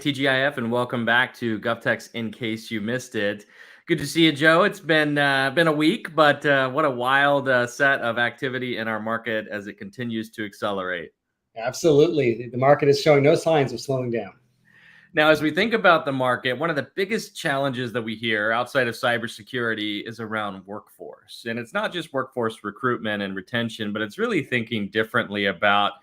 TGIF, and welcome back to GovTech's In Case You Missed It. Good to see you, Joe. It's been a week, but what a wild set of activity in our market as it continues to accelerate. Absolutely. The market is showing no signs of slowing down. Now, as we think about the market, one of the biggest challenges that we hear outside of cybersecurity is around workforce. And it's not just workforce recruitment and retention, but it's really thinking differently about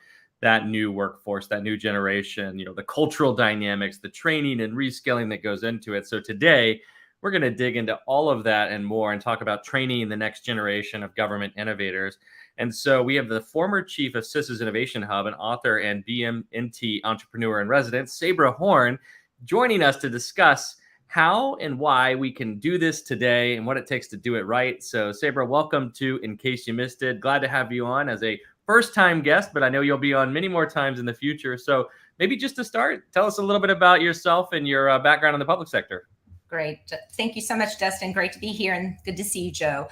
that new workforce, that new generation, the cultural dynamics, the training and reskilling that goes into it. So today, we're going to dig into all of that and more and talk about training the next generation of government innovators. And so we have the former chief of CISA's Innovation Hub and author and BMNT entrepreneur in residence, Sabra Horne, joining us to discuss how and why we can do this today and what it takes to do it right. So Sabra, welcome to In Case You Missed It. Glad to have you on as a first-time guest, but I know you'll be on many more times in the future. So maybe just to start, tell us a little bit about yourself and your background in the public sector. Great. Thank you so much, Dustin. Great to be here and good to see you, Joe.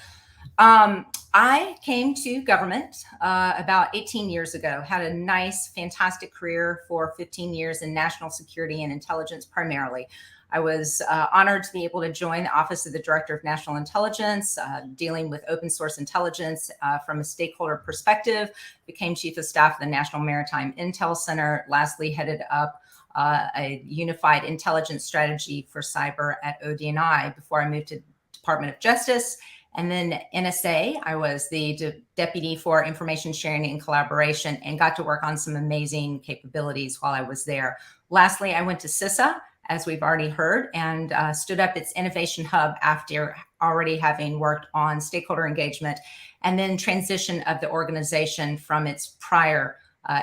I came to government about 18 years ago, had a nice, fantastic career for 15 years in national security and intelligence primarily. I was honored to be able to join the Office of the Director of National Intelligence, dealing with open source intelligence from a stakeholder perspective, became Chief of Staff of the National Maritime Intel Center, lastly headed up a unified intelligence strategy for cyber at OD&I before I moved to Department of Justice. And then NSA, I was the Deputy for Information Sharing and Collaboration and got to work on some amazing capabilities while I was there. Lastly, I went to CISA, as we've already heard, and stood up its Innovation Hub after already having worked on stakeholder engagement and then transition of the organization from its prior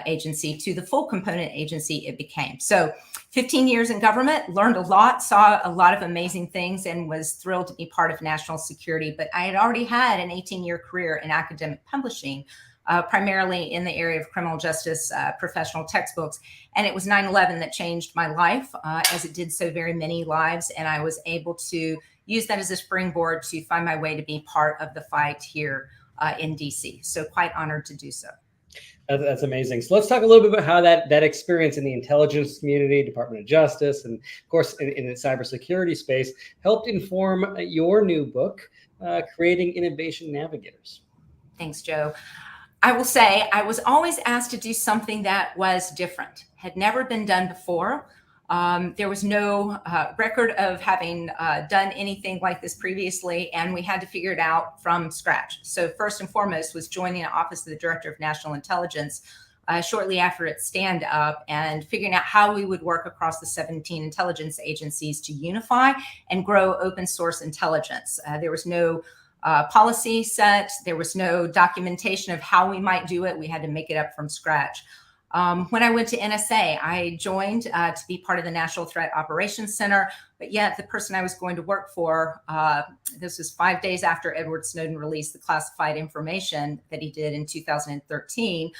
agency to the full component agency it became. So 15 years in government, learned a lot, saw a lot of amazing things, and was thrilled to be part of national security. But I had already had an 18-year career in academic publishing, primarily in the area of criminal justice, professional textbooks. And it was 9/11 that changed my life, as it did so very many lives. And I was able to use that as a springboard to find my way to be part of the fight here in DC. So quite honored to do so. That's amazing. So let's talk a little bit about how that experience in the intelligence community, Department of Justice, and of course in the cybersecurity space helped inform your new book, Creating Innovation Navigators. Thanks, Joe. I will say I was always asked to do something that was different, had never been done before. There was no record of having done anything like this previously, and we had to figure it out from scratch. So first and foremost was joining the Office of the Director of National Intelligence shortly after its stand up and figuring out how we would work across the 17 intelligence agencies to unify and grow open source intelligence. There was no policy set. There was no documentation of how we might do it. We had to make it up from scratch. When I went to NSA, I joined to be part of the National Threat Operations Center, but yet the person I was going to work for, this was 5 days after Edward Snowden released the classified information that he did in 2013,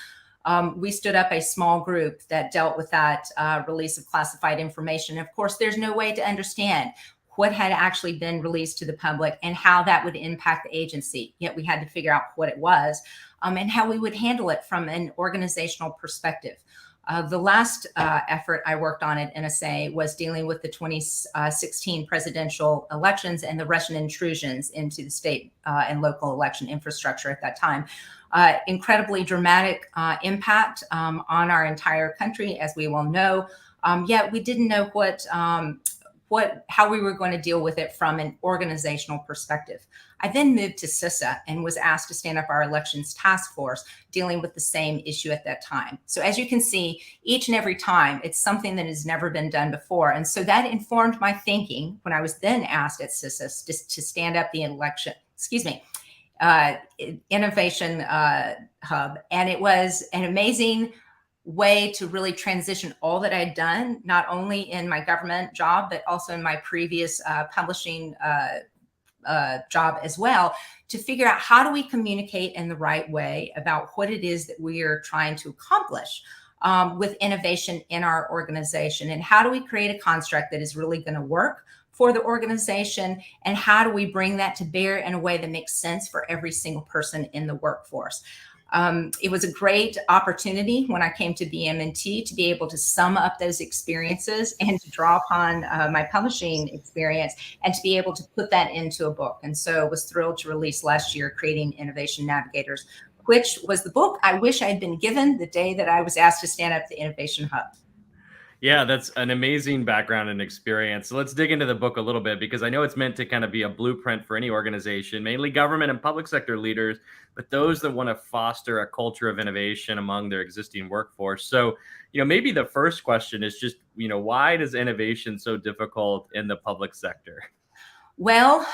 we stood up a small group that dealt with that release of classified information. Of course, there's no way to understand what had actually been released to the public and how that would impact the agency. Yet we had to figure out what it was and how we would handle it from an organizational perspective. The last effort I worked on at NSA was dealing with the 2016 presidential elections and the Russian intrusions into the state and local election infrastructure at that time. Incredibly dramatic impact on our entire country, as we well know. Yet we didn't know how we were going to deal with it from an organizational perspective. I then moved to CISA and was asked to stand up our elections task force dealing with the same issue at that time. So as you can see, each and every time it's something that has never been done before. And so that informed my thinking when I was then asked at CISA to stand up the Innovation Hub. And it was an amazing way to really transition all that I'd done, not only in my government job, but also in my previous publishing job as well, to figure out how do we communicate in the right way about what it is that we are trying to accomplish with innovation in our organization, and how do we create a construct that is really going to work for the organization, and how do we bring that to bear in a way that makes sense for every single person in the workforce. It was a great opportunity when I came to BMNT to be able to sum up those experiences and to draw upon my publishing experience and to be able to put that into a book. And so was thrilled to release last year, Creating Innovation Navigators, which was the book I wish I had been given the day that I was asked to stand up the Innovation Hub. Yeah, that's an amazing background and experience. So let's dig into the book a little bit, because I know it's meant to kind of be a blueprint for any organization, mainly government and public sector leaders, but those that want to foster a culture of innovation among their existing workforce. So, maybe the first question is just, why does innovation so difficult in the public sector? Well,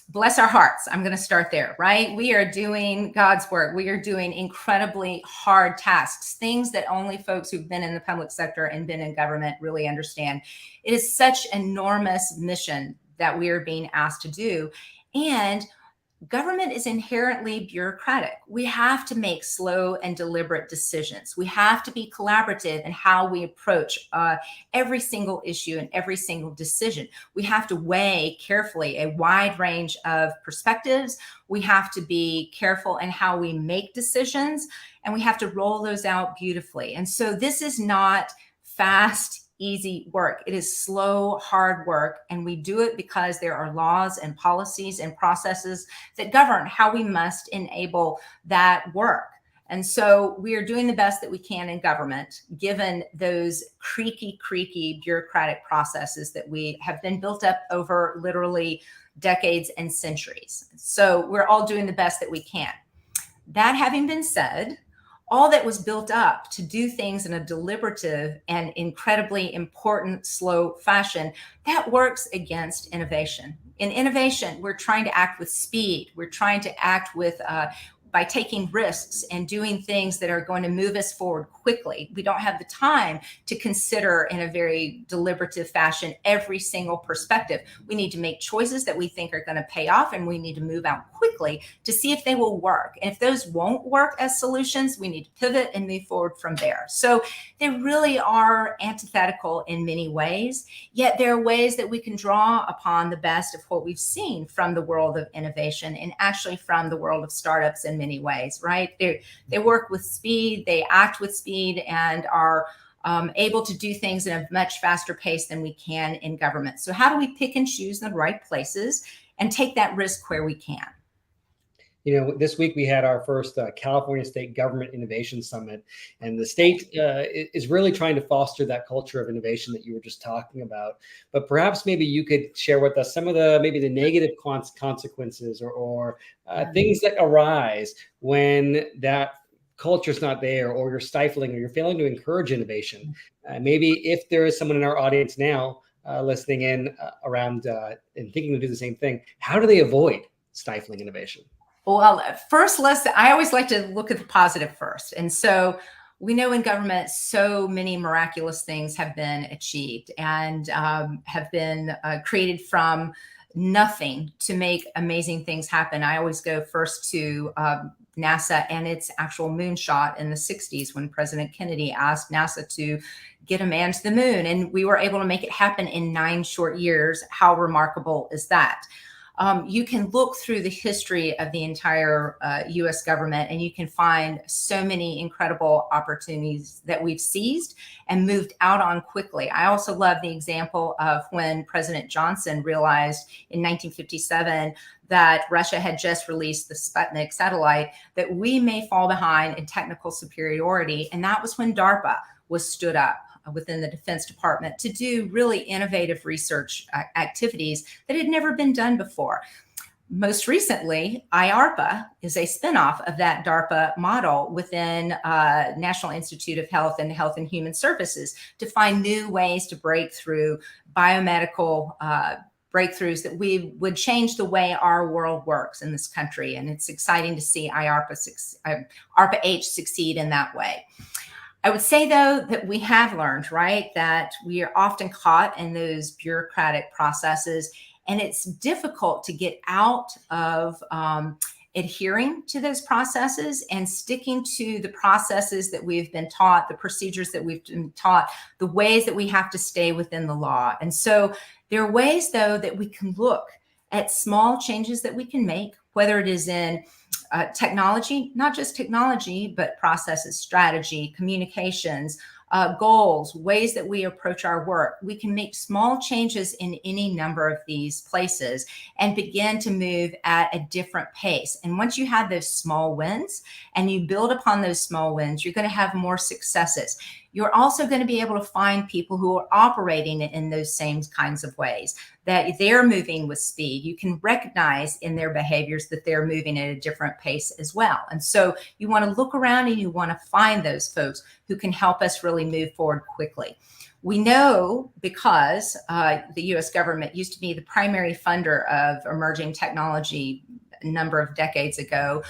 bless our hearts. I'm going to start there, right? We are doing God's work. We are doing incredibly hard tasks, things that only folks who've been in the public sector and been in government really understand. It is such an enormous mission that we are being asked to do. And government is inherently bureaucratic. We have to make slow and deliberate decisions. We have to be collaborative in how we approach every single issue and every single decision. We have to weigh carefully a wide range of perspectives. We have to be careful in how we make decisions, and we have to roll those out beautifully. And so this is not fast, easy work. It is slow, hard work. And we do it because there are laws and policies and processes that govern how we must enable that work. And so we are doing the best that we can in government, given those creaky bureaucratic processes that we have been built up over literally decades and centuries. So we're all doing the best that we can. That having been said, all that was built up to do things in a deliberative and incredibly important, slow fashion, that works against innovation. In innovation, we're trying to act with speed. We're trying to act with by taking risks and doing things that are going to move us forward quickly. We don't have the time to consider in a very deliberative fashion every single perspective. We need to make choices that we think are going to pay off, and we need to move out quickly to see if they will work. And if those won't work as solutions, we need to pivot and move forward from there. So they really are antithetical in many ways, yet there are ways that we can draw upon the best of what we've seen from the world of innovation and actually from the world of startups in many ways, right? They work with speed, they act with speed, and are able to do things in a much faster pace than we can in government. So how do we pick and choose the right places and take that risk where we can? This week we had our first California State Government Innovation Summit, and the state is really trying to foster that culture of innovation that you were just talking about. But perhaps maybe you could share with us some of the negative consequences or things that arise when that culture is not there, or you're stifling, or you're failing to encourage innovation. Maybe if there is someone in our audience now listening in around and thinking to do the same thing, how do they avoid stifling innovation? Well, first, I always like to look at the positive first. And so we know in government, so many miraculous things have been achieved and have been created from nothing to make amazing things happen. I always go first to NASA and its actual moonshot in the 60s when President Kennedy asked NASA to get a man to the moon. And we were able to make it happen in 9 short years. How remarkable is that? You can look through the history of the entire U.S. government, and you can find so many incredible opportunities that we've seized and moved out on quickly. I also love the example of when President Johnson realized in 1957 that Russia had just released the Sputnik satellite, that we may fall behind in technical superiority. And that was when DARPA was stood up within the Defense Department to do really innovative research activities that had never been done before. Most recently, IARPA is a spinoff of that DARPA model within National Institute of Health and Health and Human Services to find new ways to break through biomedical breakthroughs that we would change the way our world works in this country. And it's exciting to see ARPA-H succeed in that way. I would say, though, that we have learned, right, that we are often caught in those bureaucratic processes, and it's difficult to get out of adhering to those processes and sticking to the processes that we've been taught, the procedures that we've been taught, the ways that we have to stay within the law. And so there are ways, though, that we can look at small changes that we can make, whether it is in technology, not just technology, but processes, strategy, communications, goals, ways that we approach our work. We can make small changes in any number of these places and begin to move at a different pace. And once you have those small wins and you build upon those small wins, you're going to have more successes. You're also going to be able to find people who are operating in those same kinds of ways, that they're moving with speed. You can recognize in their behaviors that they're moving at a different pace as well. And so you want to look around and you want to find those folks who can help us really move forward quickly. We know, because the US government used to be the primary funder of emerging technology a number of decades ago,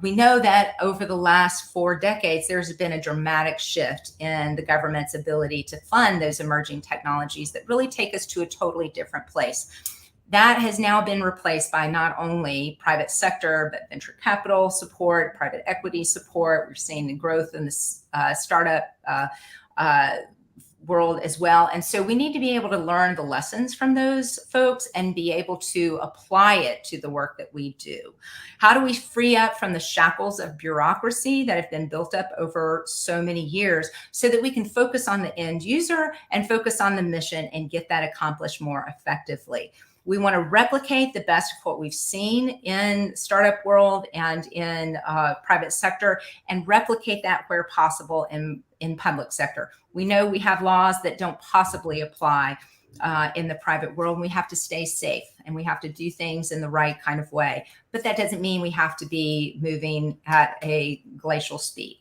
we know that over the last 4 decades, there's been a dramatic shift in the government's ability to fund those emerging technologies that really take us to a totally different place. That has now been replaced by not only private sector, but venture capital support, private equity support. We're seeing the growth in the startup world as well. And so we need to be able to learn the lessons from those folks and be able to apply it to the work that we do. How do we free up from the shackles of bureaucracy that have been built up over so many years so that we can focus on the end user and focus on the mission and get that accomplished more effectively? We want to replicate the best of what we've seen in startup world and in private sector, and replicate that where possible in public sector. We know we have laws that don't possibly apply in the private world, and we have to stay safe and we have to do things in the right kind of way. But that doesn't mean we have to be moving at a glacial speed.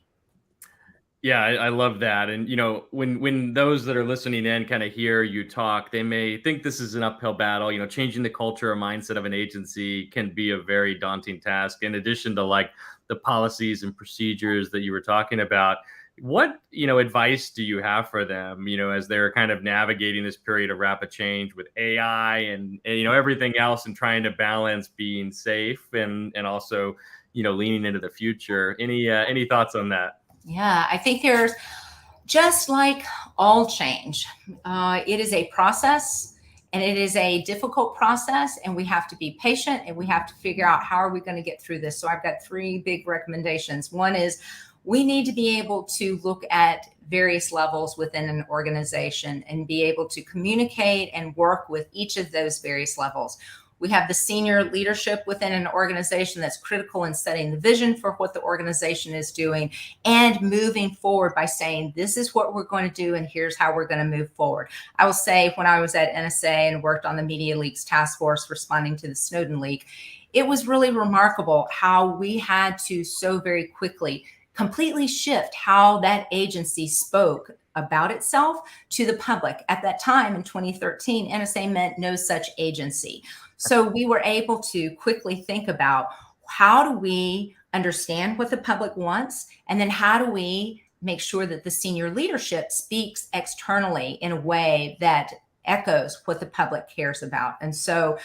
Yeah, I love that. And when those that are listening in kind of hear you talk, they may think this is an uphill battle. Changing the culture or mindset of an agency can be a very daunting task. In addition to like the policies and procedures that you were talking about, what advice do you have for them? As they're kind of navigating this period of rapid change with AI and everything else, and trying to balance being safe and also leaning into the future. Any thoughts on that? Yeah, I think there's, just like all change, it is a process, and it is a difficult process, and we have to be patient, and we have to figure out how are we going to get through this. So I've got 3 big recommendations. One is we need to be able to look at various levels within an organization and be able to communicate and work with each of those various levels. We have the senior leadership within an organization that's critical in setting the vision for what the organization is doing and moving forward by saying, this is what we're going to do and here's how we're going to move forward. I will say, when I was at NSA and worked on the Media Leaks Task Force responding to the Snowden leak, it was really remarkable how we had to so very quickly completely shift how that agency spoke about itself to the public. At that time in 2013, NSA meant no such agency. So we were able to quickly think about, how do we understand what the public wants? And then how do we make sure that the senior leadership speaks externally in a way that echoes what the public cares about? And so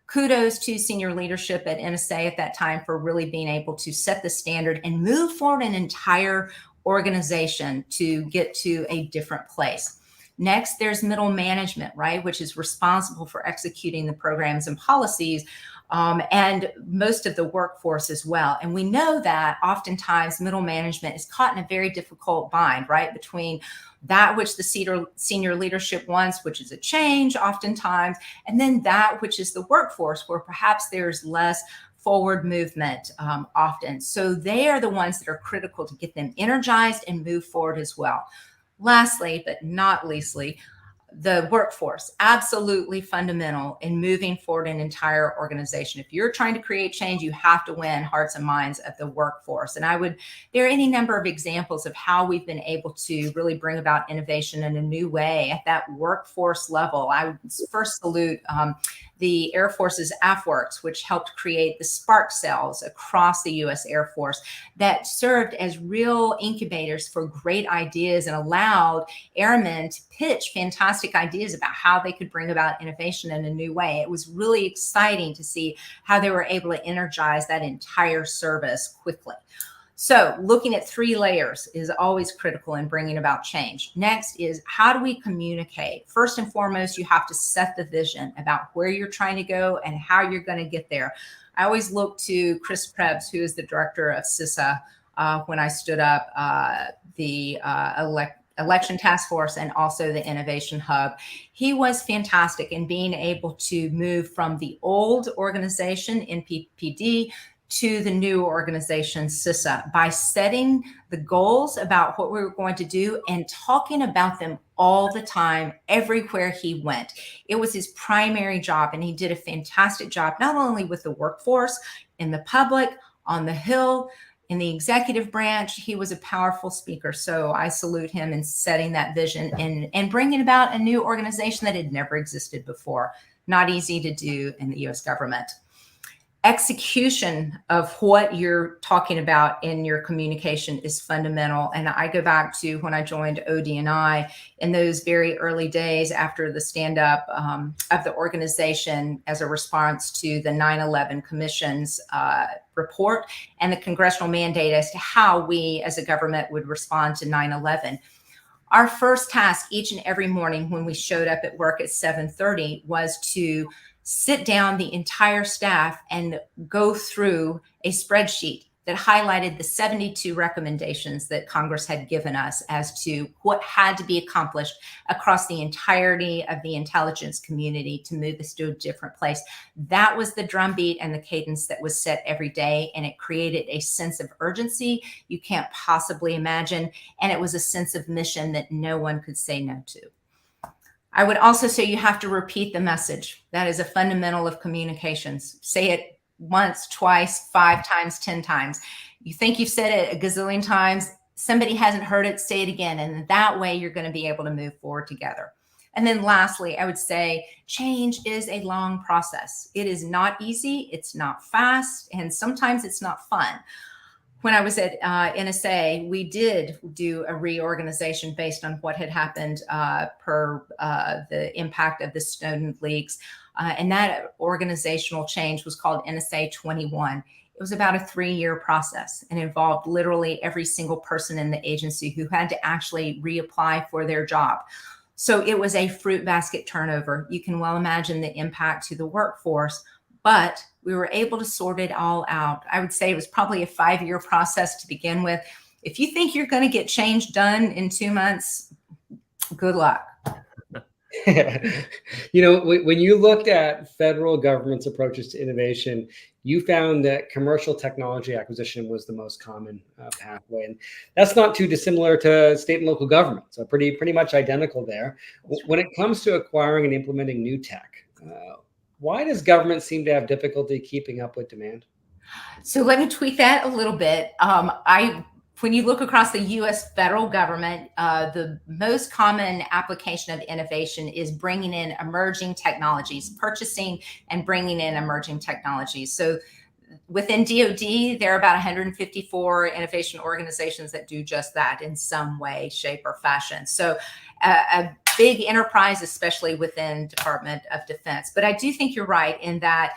kudos to senior leadership at NSA at that time for really being able to set the standard and move forward an entire organization to get to a different place. Next, there's middle management, right, which is responsible for executing the programs and policies, and most of the workforce as well. And we know that oftentimes middle management is caught in a very difficult bind, right, between that which the senior leadership wants, which is a change oftentimes, and then that which is the workforce, where perhaps there's less forward movement often. So they are the ones that are critical to get them energized and move forward as well. Lastly, but not leastly, the workforce, absolutely fundamental in moving forward an entire organization. If you're trying to create change, you have to win hearts and minds of the workforce. And there are any number of examples of how we've been able to really bring about innovation in a new way at that workforce level. I would first salute the Air Force's AFWorks, which helped create the spark cells across the U.S. Air Force that served as real incubators for great ideas and allowed airmen to pitch fantastic ideas about how they could bring about innovation in a new way. It was really exciting to see how they were able to energize that entire service quickly. So looking at 3 layers is always critical in bringing about change. Next is, how do we communicate? First and foremost, you have to set the vision about where you're trying to go and how you're going to get there. I always look to Chris Krebs, who is the director of CISA, when I stood up the Election Task Force and also the Innovation Hub. He was fantastic in being able to move from the old organization, NPPD, to the new organization, CISA, by setting the goals about what we were going to do and talking about them all the time, everywhere he went. It was his primary job, and he did a fantastic job, not only with the workforce, in the public, on the Hill, in the executive branch. He was a powerful speaker. So I salute him in setting that vision and bringing about a new organization that had never existed before. Not easy to do in the US government. Execution of what you're talking about in your communication is fundamental. And I go back to when I joined OD&I in those very early days after the stand-up of the organization as a response to the 9/11 Commission's report and the congressional mandate as to how we as a government would respond to 9/11. Our first task each and every morning when we showed up at work at 7:30 was to sit down the entire staff and go through a spreadsheet that highlighted the 72 recommendations that Congress had given us as to what had to be accomplished across the entirety of the intelligence community to move us to a different place. That was the drumbeat and the cadence that was set every day, and it created a sense of urgency you can't possibly imagine, and it was a sense of mission that no one could say no to. I would also say you have to repeat the message. That is a fundamental of communications. Say it once, twice, 5 times, 10 times. You think you've said it a gazillion times, somebody hasn't heard it, say it again. And that way you're going to be able to move forward together. And then lastly, I would say change is a long process. It is not easy. It's not fast. And sometimes it's not fun. When I was at NSA, we did do a reorganization based on what had happened per the impact of the Snowden leaks. And that organizational change was called NSA 21. It was about a 3-year process and involved literally every single person in the agency who had to actually reapply for their job. So it was a fruit basket turnover. You can well imagine the impact to the workforce, but we were able to sort it all out. I would say it was probably a 5-year process to begin with. If you think you're going to get change done in 2 months, good luck. You know, when you looked at federal government's approaches to innovation, you found that commercial technology acquisition was the most common pathway. And that's not too dissimilar to state and local government. So pretty much identical there. When it comes to acquiring and implementing new tech, why does government seem to have difficulty keeping up with demand? So let me tweak that a little bit. When you look across the U.S. federal government, the most common application of innovation is bringing in emerging technologies, purchasing and bringing in emerging technologies. So within DoD, there are about 154 innovation organizations that do just that in some way, shape, or fashion. So a big enterprise, especially within Department of Defense. But I do think you're right in that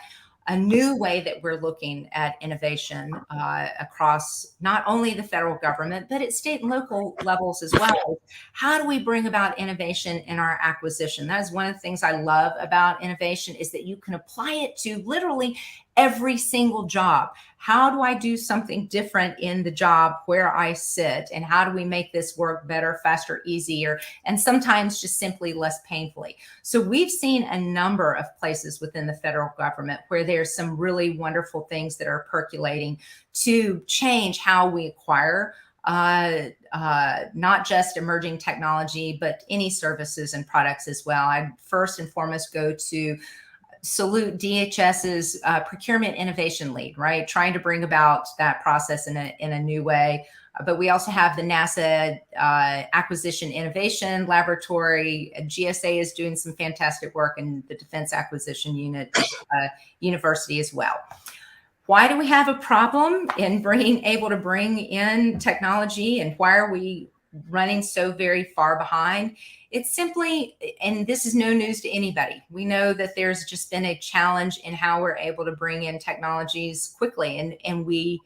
a new way that we're looking at innovation across not only the federal government, but at state and local levels as well. How do we bring about innovation in our acquisition? That is one of the things I love about innovation, is that you can apply it to literally every single job. How do I do something different in the job where I sit? And how do we make this work better, faster, easier, and sometimes just simply less painfully? So we've seen a number of places within the federal government where there's some really wonderful things that are percolating to change how we acquire not just emerging technology, but any services and products as well. I'd first and foremost go to salute DHS's procurement innovation lead, right? Trying to bring about that process in a new way. But we also have the NASA Acquisition Innovation Laboratory. GSA is doing some fantastic work in the Defense Acquisition Unit University as well. Why do we have a problem in able to bring in technology, and why are we running so very far behind? It's simply, and this is no news to anybody, we know that there's just been a challenge in how we're able to bring in technologies quickly, and we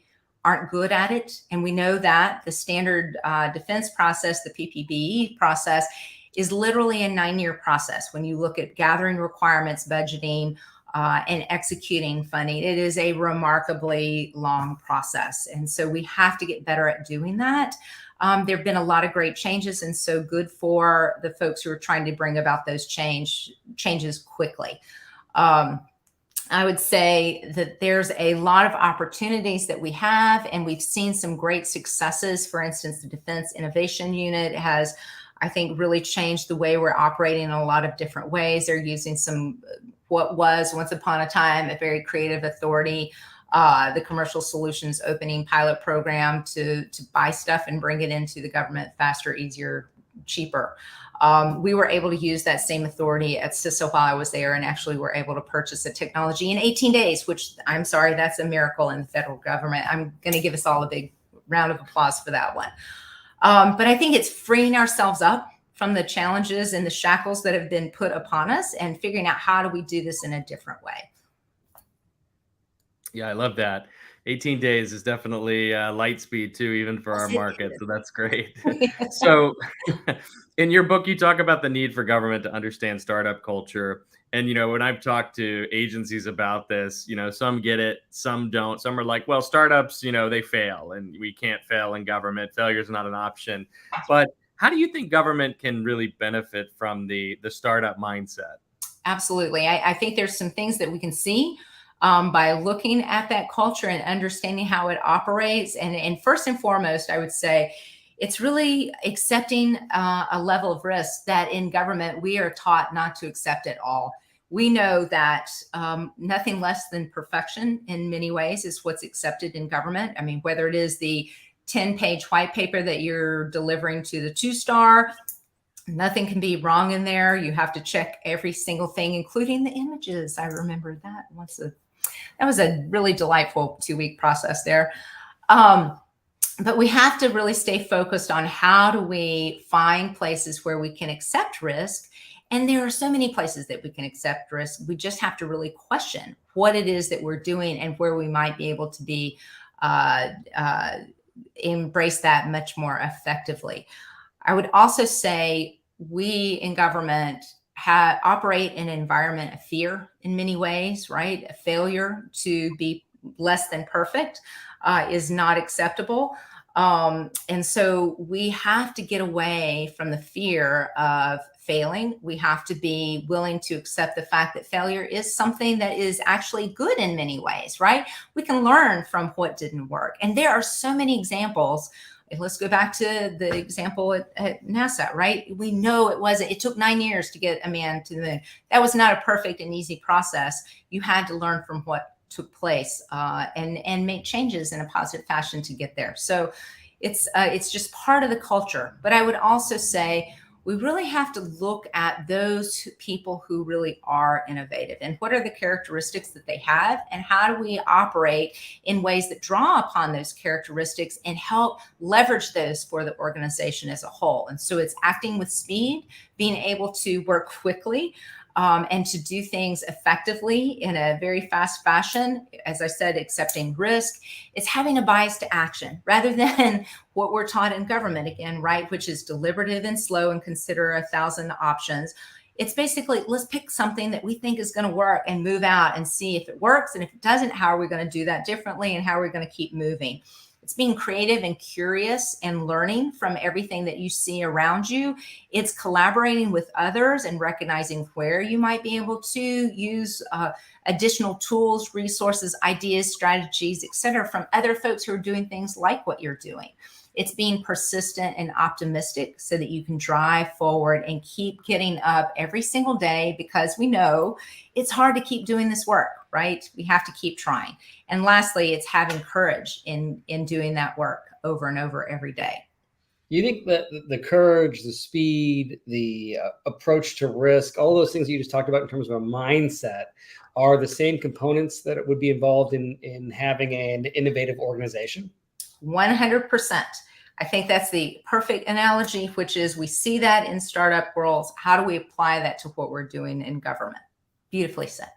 aren't good at it. And we know that the standard defense process, the PPBE process, is literally a 9-year process. When you look at gathering requirements, budgeting, and executing funding, it is a remarkably long process. And so we have to get better at doing that. There have been a lot of great changes, and so good for the folks who are trying to bring about those changes quickly. I would say that there's a lot of opportunities that we have, and we've seen some great successes. For instance, the Defense Innovation Unit has, I think, really changed the way we're operating in a lot of different ways. They're using what was once upon a time a very creative authority, the Commercial Solutions Opening Pilot Program, to buy stuff and bring it into the government faster, easier, cheaper. We were able to use that same authority at CISA while I was there, and actually were able to purchase a technology in 18 days, which, I'm sorry, that's a miracle in the federal government. I'm going to give us all a big round of applause for that one. But I think it's freeing ourselves up from the challenges and the shackles that have been put upon us, and figuring out how do we do this in a different way. Yeah, I love that. 18 days is definitely light speed too, even for our market. So that's great. So in your book, you talk about the need for government to understand startup culture. And, when I've talked to agencies about this, some get it, some don't. Some are like, well, startups, they fail, and we can't fail in government. Failure is not an option. But how do you think government can really benefit from the startup mindset? Absolutely. I think there's some things that we can see by looking at that culture and understanding how it operates. And first and foremost, I would say it's really accepting a level of risk that in government we are taught not to accept at all. We know that nothing less than perfection in many ways is what's accepted in government. I mean, whether it is the 10-page white paper that you're delivering to the 2-star, nothing can be wrong in there. You have to check every single thing, including the images. I remember that that was a really delightful 2-week process there. But we have to really stay focused on how do we find places where we can accept risk. And there are so many places that we can accept risk. We just have to really question what it is that we're doing and where we might be able to be embrace that much more effectively. I would also say we in government operate in an environment of fear in many ways, right? A failure to be less than perfect is not acceptable. And so we have to get away from the fear of failing. We have to be willing to accept the fact that failure is something that is actually good in many ways, right? We can learn from what didn't work. And there are so many examples. Let's go back to the example at NASA, right? We know it took 9 years to get a man to the moon. That was not a perfect and easy process. You had to learn from what took place and make changes in a positive fashion to get there. So it's just part of the culture. But I would also say we really have to look at those people who really are innovative and what are the characteristics that they have, and how do we operate in ways that draw upon those characteristics and help leverage those for the organization as a whole. And so it's acting with speed, being able to work quickly, and to do things effectively in a very fast fashion. As I said, accepting risk. It's having a bias to action rather than what we're taught in government again, right? Which is deliberative and slow and consider 1,000 options. It's basically, let's pick something that we think is going to work and move out and see if it works. And if it doesn't, how are we going to do that differently, and how are we going to keep moving? It's being creative and curious and learning from everything that you see around you. It's collaborating with others and recognizing where you might be able to use additional tools, resources, ideas, strategies, et cetera, from other folks who are doing things like what you're doing. It's being persistent and optimistic so that you can drive forward and keep getting up every single day, because we know it's hard to keep doing this work, right? We have to keep trying. And lastly, it's having courage in doing that work over and over every day. You think that the courage, the speed, the approach to risk, all those things that you just talked about in terms of a mindset are the same components that would be involved in having an innovative organization? 100%. I think that's the perfect analogy, which is we see that in startup worlds. How do we apply that to what we're doing in government? Beautifully said.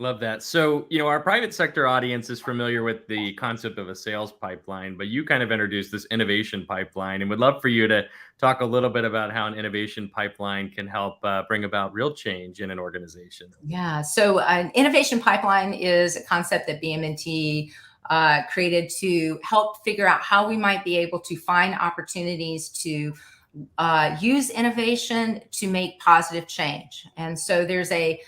Love that. So, our private sector audience is familiar with the concept of a sales pipeline, but you kind of introduced this innovation pipeline, and would love for you to talk a little bit about how an innovation pipeline can help bring about real change in an organization. Yeah. So an innovation pipeline is a concept that BMNT created to help figure out how we might be able to find opportunities to use innovation to make positive change. And so there's a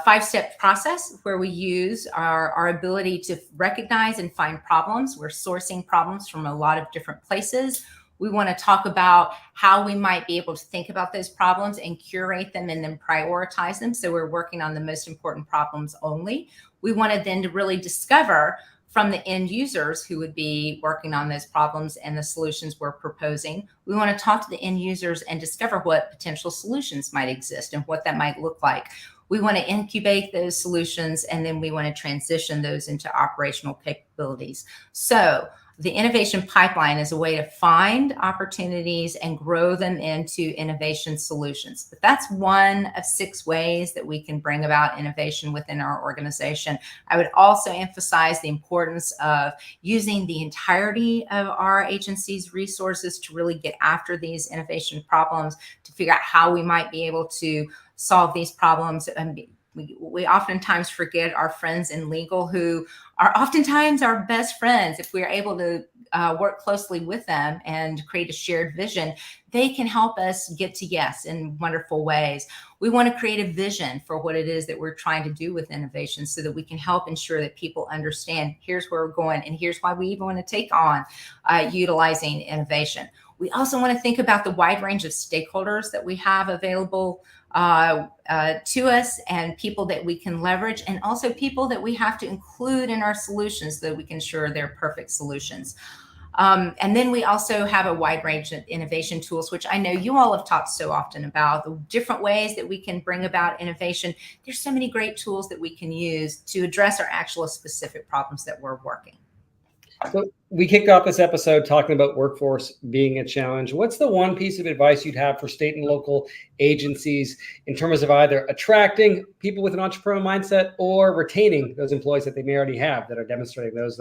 five-step process where we use our ability to recognize and find problems. We're sourcing problems from a lot of different places. We want to talk about how we might be able to think about those problems and curate them and then prioritize them. So we're working on the most important problems only. We want to then to really discover from the end users who would be working on those problems and the solutions we're proposing. We want to talk to the end users and discover what potential solutions might exist and what that might look like. We want to incubate those solutions, and then we want to transition those into operational capabilities. So the innovation pipeline is a way to find opportunities and grow them into innovation solutions. But that's one of 6 ways that we can bring about innovation within our organization. I would also emphasize the importance of using the entirety of our agency's resources to really get after these innovation problems, to figure out how we might be able to solve these problems. And we oftentimes forget our friends in legal, who are oftentimes our best friends. If we're able to work closely with them and create a shared vision, they can help us get to yes in wonderful ways. We want to create a vision for what it is that we're trying to do with innovation, so that we can help ensure that people understand here's where we're going and here's why we even want to take on utilizing innovation. We also want to think about the wide range of stakeholders that we have available to us, and people that we can leverage, and also people that we have to include in our solutions so that we can ensure they're perfect solutions. And then we also have a wide range of innovation tools, which I know you all have talked so often about, the different ways that we can bring about innovation. There's so many great tools that we can use to address our actual specific problems that we're working. So we kicked off this episode talking about workforce being a challenge. What's the one piece of advice you'd have for state and local agencies in terms of either attracting people with an entrepreneurial mindset or retaining those employees that they may already have that are demonstrating those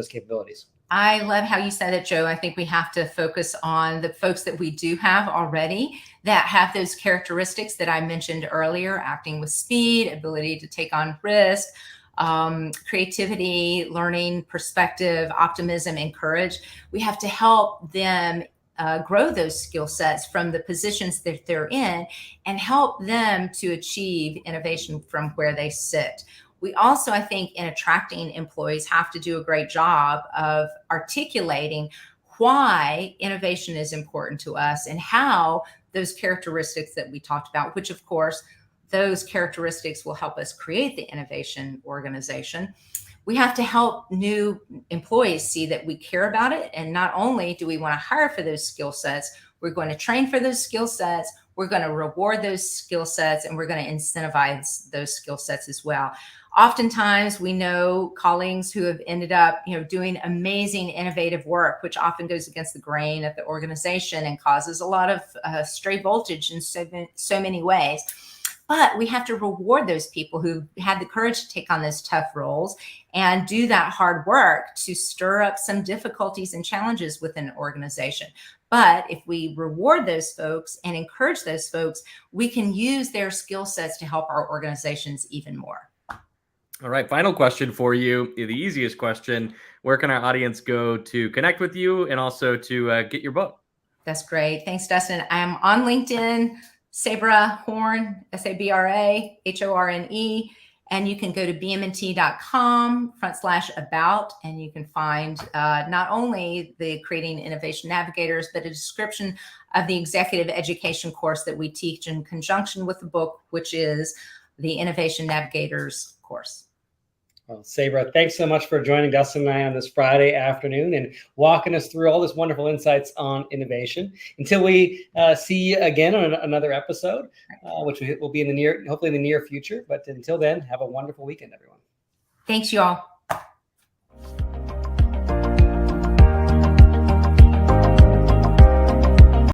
capabilities? I love how you said it, Joe. I think we have to focus on the folks that we do have already that have those characteristics that I mentioned earlier: acting with speed, ability to take on risk, creativity, learning, perspective, optimism, and courage. We have to help them grow those skill sets from the positions that they're in, and help them to achieve innovation from where they sit. We also, I think, in attracting employees, have to do a great job of articulating why innovation is important to us and how those characteristics that we talked about, which of course, those characteristics will help us create the innovation organization. We have to help new employees see that we care about it. And not only do we want to hire for those skill sets, we're going to train for those skill sets, we're going to reward those skill sets, and we're going to incentivize those skill sets as well. Oftentimes we know colleagues who have ended up, doing amazing innovative work, which often goes against the grain of the organization and causes a lot of stray voltage in so many ways. But we have to reward those people who had the courage to take on those tough roles and do that hard work to stir up some difficulties and challenges within an organization. But if we reward those folks and encourage those folks, we can use their skill sets to help our organizations even more. All right, final question for you. The easiest question: where can our audience go to connect with you and also to get your book? That's great. Thanks, Dustin. I'm on LinkedIn, Sabra Horne, SabraHorne, and you can go to bmnt.com/about, and you can find not only the Creating Innovation Navigators, but a description of the executive education course that we teach in conjunction with the book, which is the Innovation Navigators course. Well, Sabra, thanks so much for joining Dustin and I on this Friday afternoon and walking us through all this wonderful insights on innovation. Until we see you again on another episode, which will be hopefully in the near future. But until then, have a wonderful weekend, everyone. Thanks, you all.